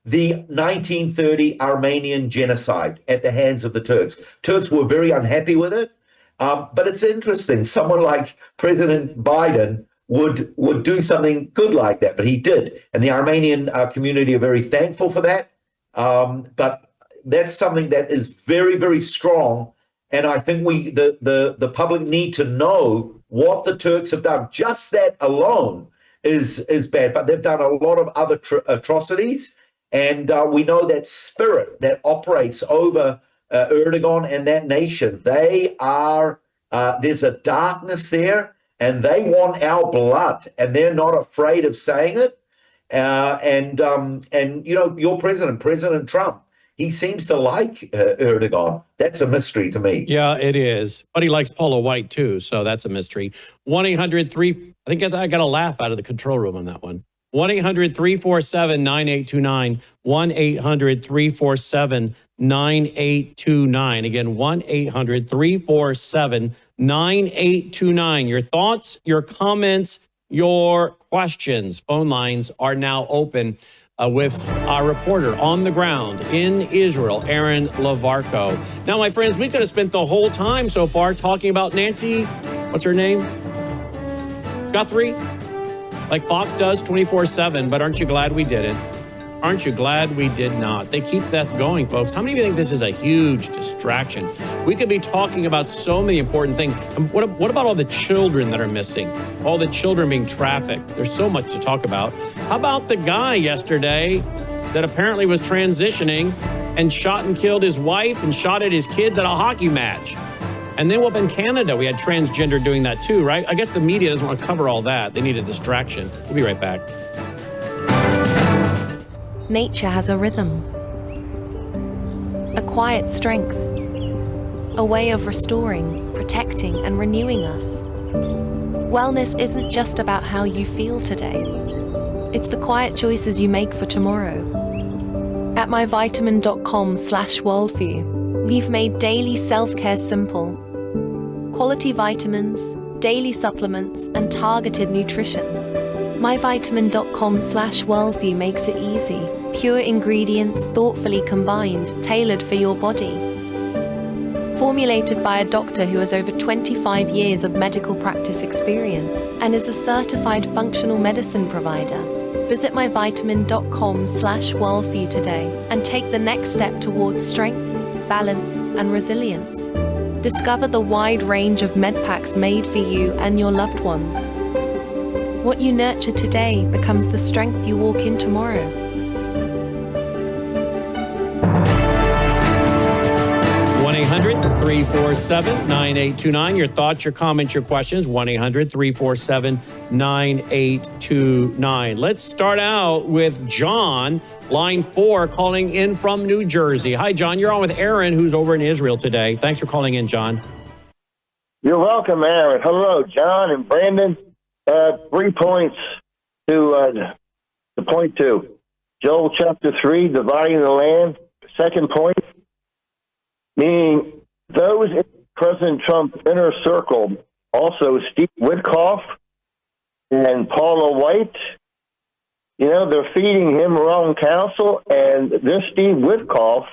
the 1930 Armenian genocide at the hands of the Turks. Turks were very unhappy with it. But it's interesting. Someone like President Biden would do something good like that, but he did. And the Armenian community are very thankful for that. But that's something that is very, very strong. And I think the public need to know what the Turks have done. Just that alone is bad. But they've done a lot of other atrocities. And we know that spirit that operates over Erdogan and that nation, they are, there's a darkness there, and they want our blood, and they're not afraid of saying it. Your President Trump, he seems to like Erdogan. That's a mystery to me. Yeah, it is. But he likes Paula White too, so that's a mystery. 1-800-3, I think I got a laugh out of the control room on that one. 1-800-347-9829. 1-800-347-9829. Again, 1-800-347-9829. Your thoughts, your comments, your questions. Phone lines are now open with our reporter on the ground in Israel, Aaron Lavarco. Now, my friends, we could have spent the whole time so far talking about Nancy, what's her name? Guthrie? Like Fox does 24/7, but aren't you glad we did it? Aren't you glad we did not? They keep this going, folks. How many of you think this is a huge distraction? We could be talking about so many important things. And what about all the children that are missing? All the children being trafficked? There's so much to talk about. How about the guy yesterday that apparently was transitioning and shot and killed his wife and shot at his kids at a hockey match? And then up in Canada, we had transgender doing that too, right? I guess the media doesn't want to cover all that. They need a distraction. We'll be right back. Nature has a rhythm, a quiet strength, a way of restoring, protecting, and renewing us. Wellness isn't just about how you feel today. It's the quiet choices you make for tomorrow. At myvitamin.com/worldview, we've made daily self-care simple. Quality vitamins, daily supplements, and targeted nutrition. myvitamin.com/worldview makes it easy. Pure ingredients thoughtfully combined, tailored for your body. Formulated by a doctor who has over 25 years of medical practice experience and is a certified functional medicine provider. Visit myvitamin.com/worldview today and take the next step towards strength, balance, and resilience. Discover the wide range of med packs made for you and your loved ones. What you nurture today becomes the strength you walk in tomorrow. 1-800-347-9829. Your thoughts, your comments, your questions. 1-800-347-9829. Let's start out with John, line 4, calling in from New Jersey. Hi, John. You're on with Aaron, who's over in Israel today. Thanks for calling in, John. You're welcome, Aaron. Hello, John and Brandon. 3 points to point 2. Joel chapter 3, dividing the land. Second point, meaning those in President Trump's inner circle, also Steve Witkoff and Paula White, they're feeding him wrong counsel. And this Steve Witkoff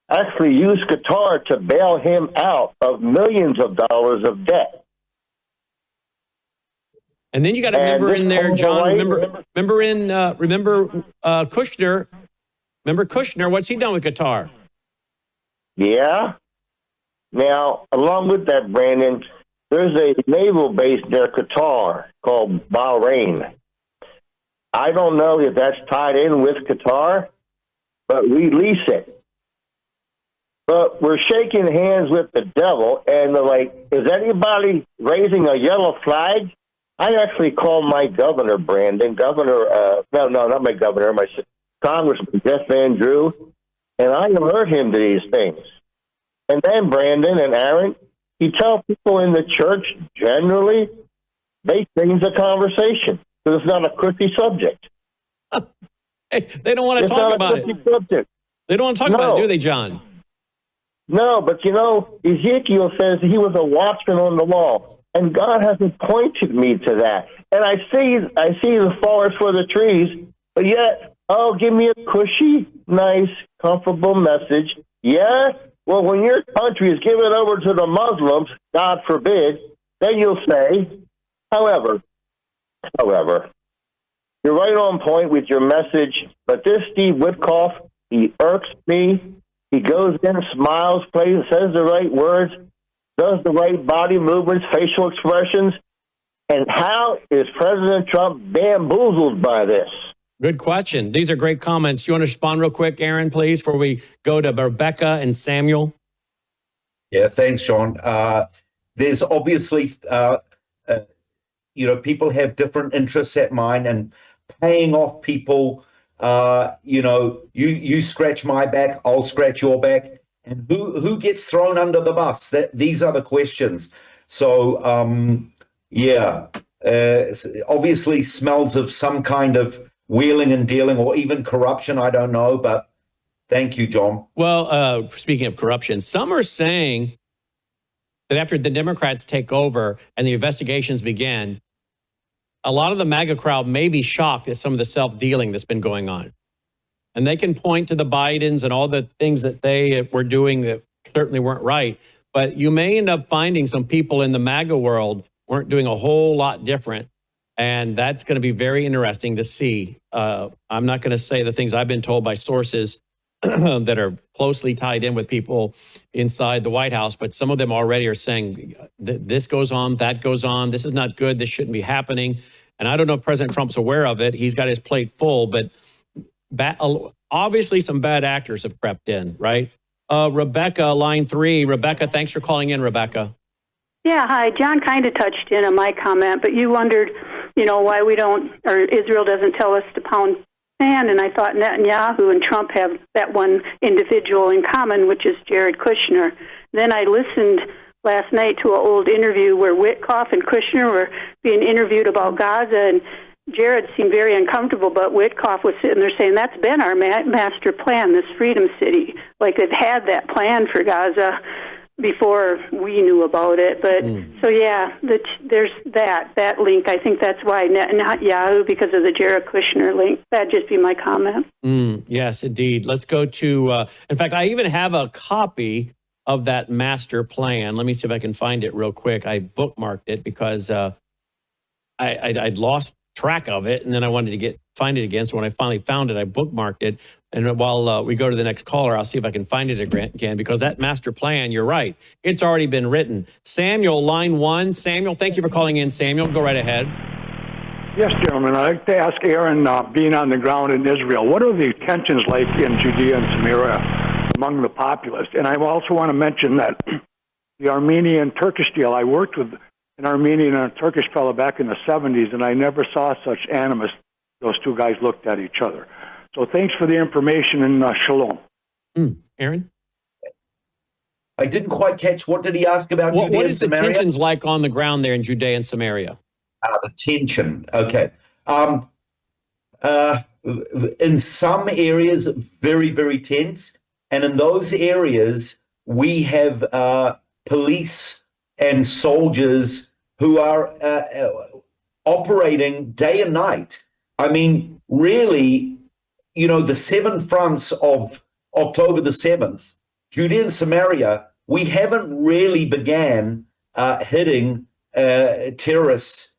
actually used Qatar to bail him out of millions of dollars of debt. And then you got to remember in there, John. Remember Kushner. Remember Kushner? What's he done with Qatar? Yeah. Now, along with that, Brandon, there's a naval base near Qatar called Bahrain. I don't know if that's tied in with Qatar, but we lease it. But we're shaking hands with the devil, and they're like, is anybody raising a yellow flag? I actually called my governor, Brandon, not my governor, my Congressman, Jeff Van Drew, and I alert him to these things. And then, Brandon and Aaron, you tell people in the church, generally, they change the conversation. So it's not a cushy subject. They don't want to talk about it. Subject. They don't want to talk about it, do they, John? No, but Ezekiel says he was a watchman on the wall. And God hasn't pointed me to that. And I see the forest for the trees, but yet, give me a cushy, nice, comfortable message. Yeah? Well, when your country is given over to the Muslims, God forbid, then you'll say, however, you're right on point with your message, but this Steve Witkoff, he irks me. He goes in, smiles, plays, says the right words, does the right body movements, facial expressions, and how is President Trump bamboozled by this? Good question. These are great comments. You want to respond real quick, Aaron, please, before we go to Rebecca and Samuel? Yeah, thanks, Sean. There's obviously, people have different interests at mine, and paying off people, you scratch my back, I'll scratch your back. And who gets thrown under the bus? These are the questions. So, obviously smells of some kind of wheeling and dealing, or even corruption. I don't know, but thank you, John. Well, speaking of corruption, some are saying that after the Democrats take over and the investigations begin, a lot of the MAGA crowd may be shocked at some of the self-dealing that's been going on. And they can point to the Bidens and all the things that they were doing that certainly weren't right. But you may end up finding some people in the MAGA world weren't doing a whole lot different. And that's going to be very interesting to see. I'm not going to say the things I've been told by sources that are closely tied in with people inside the White House, but some of them already are saying this goes on, that goes on, this is not good, this shouldn't be happening. And I don't know if President Trump's aware of it. He's got his plate full, but obviously some bad actors have crept in, right? Rebecca, line 3. Rebecca, thanks for calling in, Rebecca. Yeah, hi. John kind of touched in on my comment, but you wondered, why we don't, or Israel doesn't tell us to pound sand, and I thought Netanyahu and Trump have that one individual in common, which is Jared Kushner. Then I listened last night to an old interview where Witkoff and Kushner were being interviewed about Gaza, and Jared seemed very uncomfortable, but Witkoff was sitting there saying, that's been our master plan, this Freedom City. Like they've had that plan for Gaza before we knew about it. But so, yeah, there's that link. I think that's why Netanyahu, because of the Jared Kushner link. That'd just be my comment. Yes, indeed. Let's go to, in fact, I even have a copy of that master plan. Let me see if I can find it real quick. I bookmarked it because I'd lost track of it, and then I wanted to find it again. So when I finally found it, I bookmarked it. And while we go to the next caller, I'll see if I can find it again, because that master plan, you're right, it's already been written. Samuel, line 1. Samuel, thank you for calling in. Samuel, go right ahead. Yes, gentlemen. I'd like to ask Aaron, being on the ground in Israel, what are the tensions like in Judea and Samaria among the populace? And I also want to mention that the Armenian-Turkish deal, I worked with an Armenian and a Turkish fellow back in the 70s, and I never saw such animus. Those two guys looked at each other. So thanks for the information, and shalom. Aaron? I didn't quite catch. What did he ask about Judea and Samaria? What is the tensions like on the ground there in Judea and Samaria? The tension. Okay. In some areas, very, very tense. And in those areas, we have police and soldiers who are operating day and night. I mean, really, the 7 fronts of October the 7th Judea and Samaria, we haven't really began hitting terrorists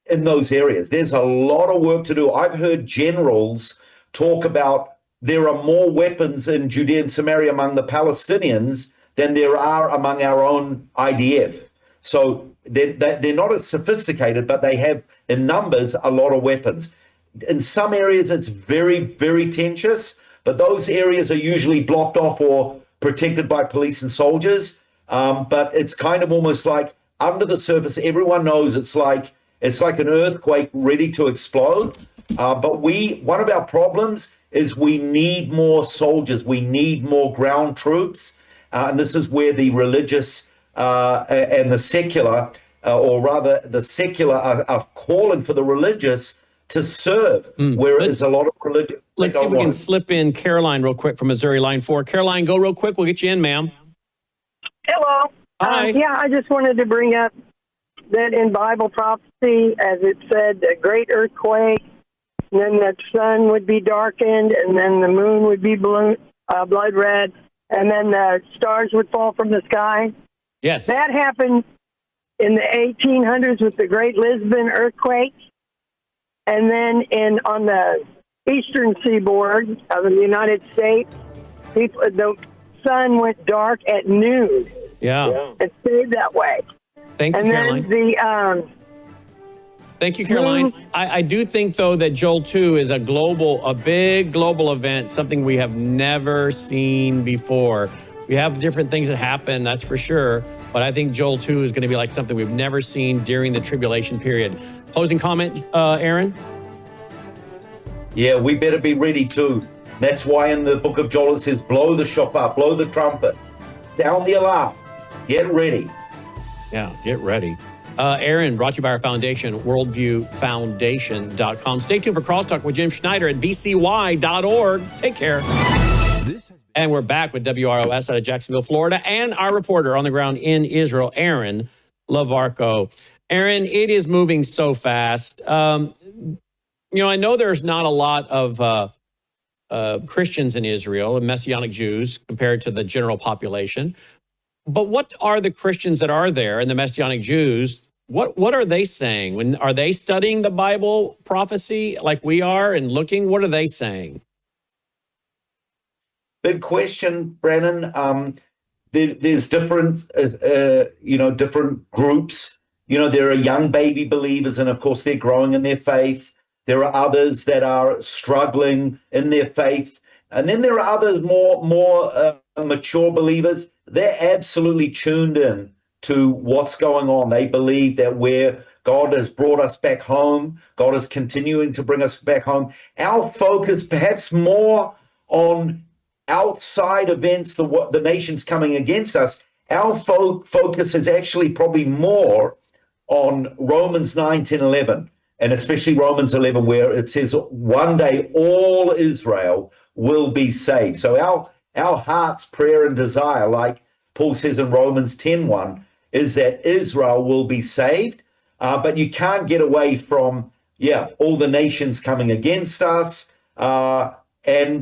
in those areas. There's a lot of work to do. I've heard generals talk about there are more weapons in Judea and Samaria among the Palestinians than there are among our own IDF. So they're not as sophisticated, but they have in numbers a lot of weapons. In some areas, it's very, very tenuous, but those areas are usually blocked off or protected by police and soldiers. But it's kind of almost like under the surface, everyone knows it's like an earthquake ready to explode. But one of our problems is we need more soldiers. We need more ground troops. And this is where the religious and the secular, or rather the secular are calling for the religious to serve, whereas a lot of religion. Let's see if we can slip in Caroline real quick from Missouri, line 4. Caroline, go real quick. We'll get you in, ma'am. Hello. Hi. Yeah, I just wanted to bring up that in Bible prophecy, as it said, a great earthquake, and then the sun would be darkened, and then the moon would be blood red, and then the stars would fall from the sky. Yes. That happened in the 1800s with the Great Lisbon earthquake. And then on the eastern seaboard of the United States, the sun went dark at noon. Yeah. It stayed that way. Thank you, Caroline. Thank you, Caroline. I do think, though, that Joel 2 is a big global event, something we have never seen before. We have different things that happen, that's for sure. But I think Joel 2 is going to be like something we've never seen during the tribulation period. Closing comment, Aaron? Yeah, we better be ready too. That's why in the book of Joel it says, blow the shofar, blow the trumpet, sound the alarm, get ready. Yeah, get ready. Aaron, brought to you by our foundation, worldviewfoundation.com. Stay tuned for Crosstalk with Jim Schneider at vcy.org. Take care. And we're back with WROS out of Jacksonville, Florida, and our reporter on the ground in Israel, Aaron Lavarco. Aaron, it is moving so fast. I know there's not a lot of Christians in Israel and Messianic Jews compared to the general population. But what are the Christians that are there and the Messianic Jews? What are they saying? Are they studying the Bible prophecy like we are and looking? What are they saying? Big question, Brennan. There's different, different groups. There are young baby believers, and of course they're growing in their faith. There are others that are struggling in their faith. And then there are others more mature believers. They're absolutely tuned in to what's going on. They believe that where God has brought us back home, God is continuing to bring us back home. Our focus perhaps more on outside events, the nations coming against us. Our focus is actually probably more on Romans 9, 10, 11, and especially Romans 11, where it says one day all Israel will be saved. So our heart's prayer and desire, like Paul says in Romans 10:1, is that Israel will be saved. But you can't get away from, all the nations coming against us. And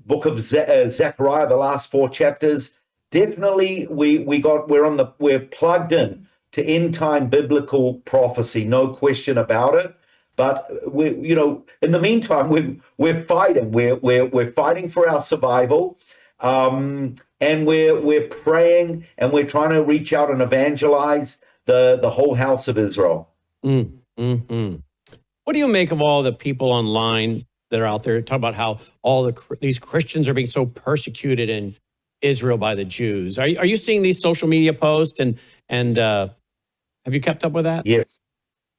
book of Zechariah, the last 4 chapters, definitely we're plugged in to end time biblical prophecy, no question about it. But in the meantime, we're fighting. We're fighting for our survival, and we're praying, and we're trying to reach out and evangelize the whole house of Israel. Mm-hmm. What do you make of all the people online that are out there talking about how these Christians are being so persecuted in Israel by the Jews? Are you seeing these social media posts and have you kept up with that? Yes.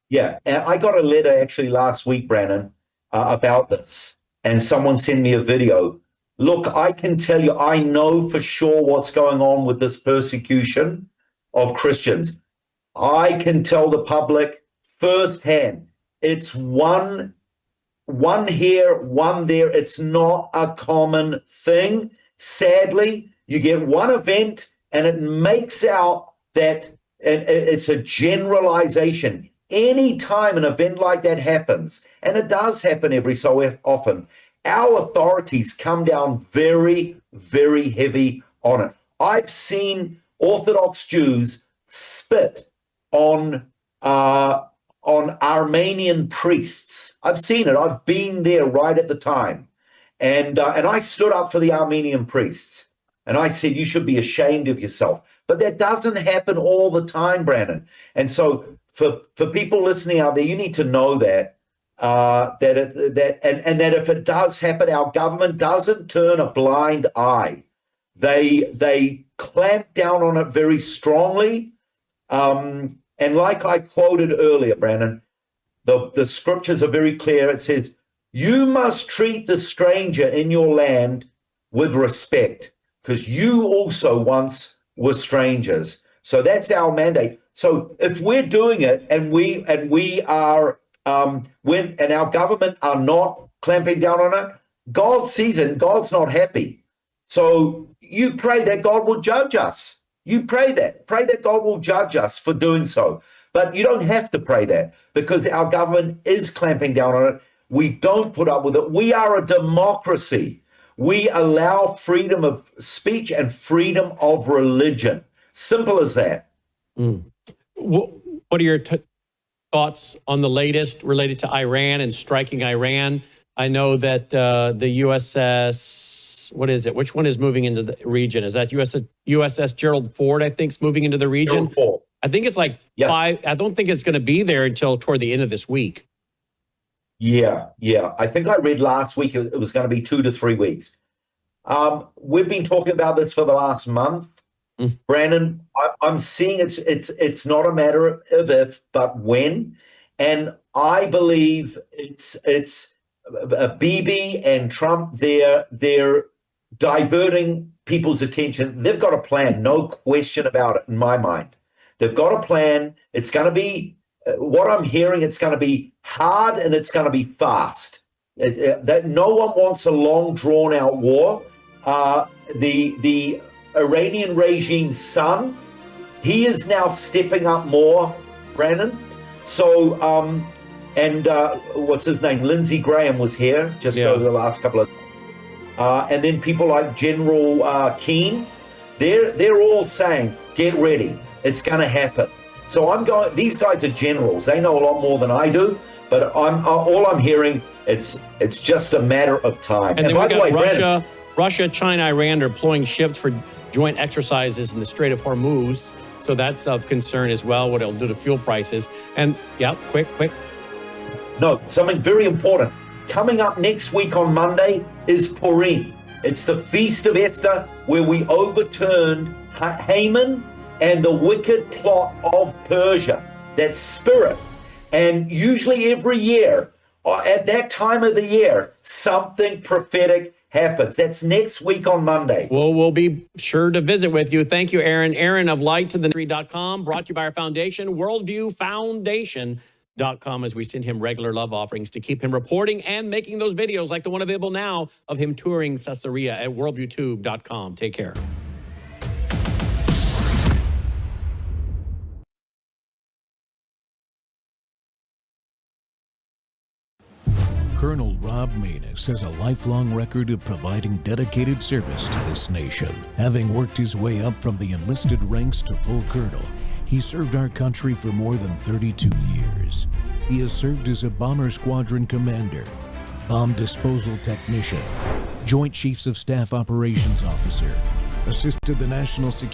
Yeah. And I got a letter actually last week, Brandon, about this, and someone sent me a video. Look, I can tell you, I know for sure what's going on with this persecution of Christians. I can tell the public firsthand. It's one here, one there. It's not a common thing. Sadly, you get one event and it makes out that it's a generalization. Any time an event like that happens, and it does happen every so often, our authorities come down very, very heavy on it. I've seen Orthodox Jews spit on Armenian priests. I've seen it. I've been there right at the time. And I stood up for the Armenian priests. And I said, you should be ashamed of yourself. But that doesn't happen all the time, Brandon. And so for people listening out there, you need to know that that if it does happen, our government doesn't turn a blind eye. They clamp down on it very strongly. And like I quoted earlier, Brandon, the scriptures are very clear. It says, you must treat the stranger in your land with respect, because you also once were strangers. So that's our mandate. So if we're doing it and we are and our government are not clamping down on it, God sees it and God's not happy. So you pray that God will judge us. You pray that God will judge us for doing so. But you don't have to pray that, because our government is clamping down on it. We don't put up with it. We are a democracy. We allow freedom of speech and freedom of religion. Simple as that. What are your thoughts on the latest related to Iran and striking Iran? I know that the USS, what is it? Which one is moving into the region? Is that USS Gerald Ford, I think, is moving into the region? I think it's like 5. I don't think it's going to be there until toward the end of this week. Yeah. I think I read last week it was going to be 2 to 3 weeks. We've been talking about this for the last month. Brandon, I'm seeing it's not a matter of if, but when. And I believe it's Bibi and Trump, they're diverting people's attention. They've got a plan, no question about it in my mind. They've got a plan. It's going to be, what I'm hearing, it's going to be hard and it's going to be fast. That no one wants a long, drawn-out war. The Iranian regime's son, he is now stepping up more, Brandon. So, what's his name? Lindsey Graham was here just over the last couple of. And then people like General Keane, they're all saying, "Get ready, it's going to happen." So I'm going. These guys are generals; they know a lot more than I do. But all I'm hearing, it's just a matter of time. And then by the way, Russia, China, Iran are deploying ships for joint exercises in the Strait of Hormuz. So that's of concern as well, what it'll do to fuel prices. And quick. No, something very important. Coming up next week on Monday is Purim. It's the Feast of Esther, where we overturned Haman and the wicked plot of Persia, that spirit. And usually every year, at that time of the year, something prophetic happens. That's next week on Monday. Well, we'll be sure to visit with you. Thank you, Aaron. Aaron of lighttothe.com, brought to you by our foundation, worldviewfoundation.com, as we send him regular love offerings to keep him reporting and making those videos like the one available now of him touring Caesarea at worldviewtube.com. Take care. Colonel Rob Maness has a lifelong record of providing dedicated service to this nation. Having worked his way up from the enlisted ranks to full colonel, he served our country for more than 32 years. He has served as a bomber squadron commander, bomb disposal technician, Joint Chiefs of Staff operations officer, assisted the National Security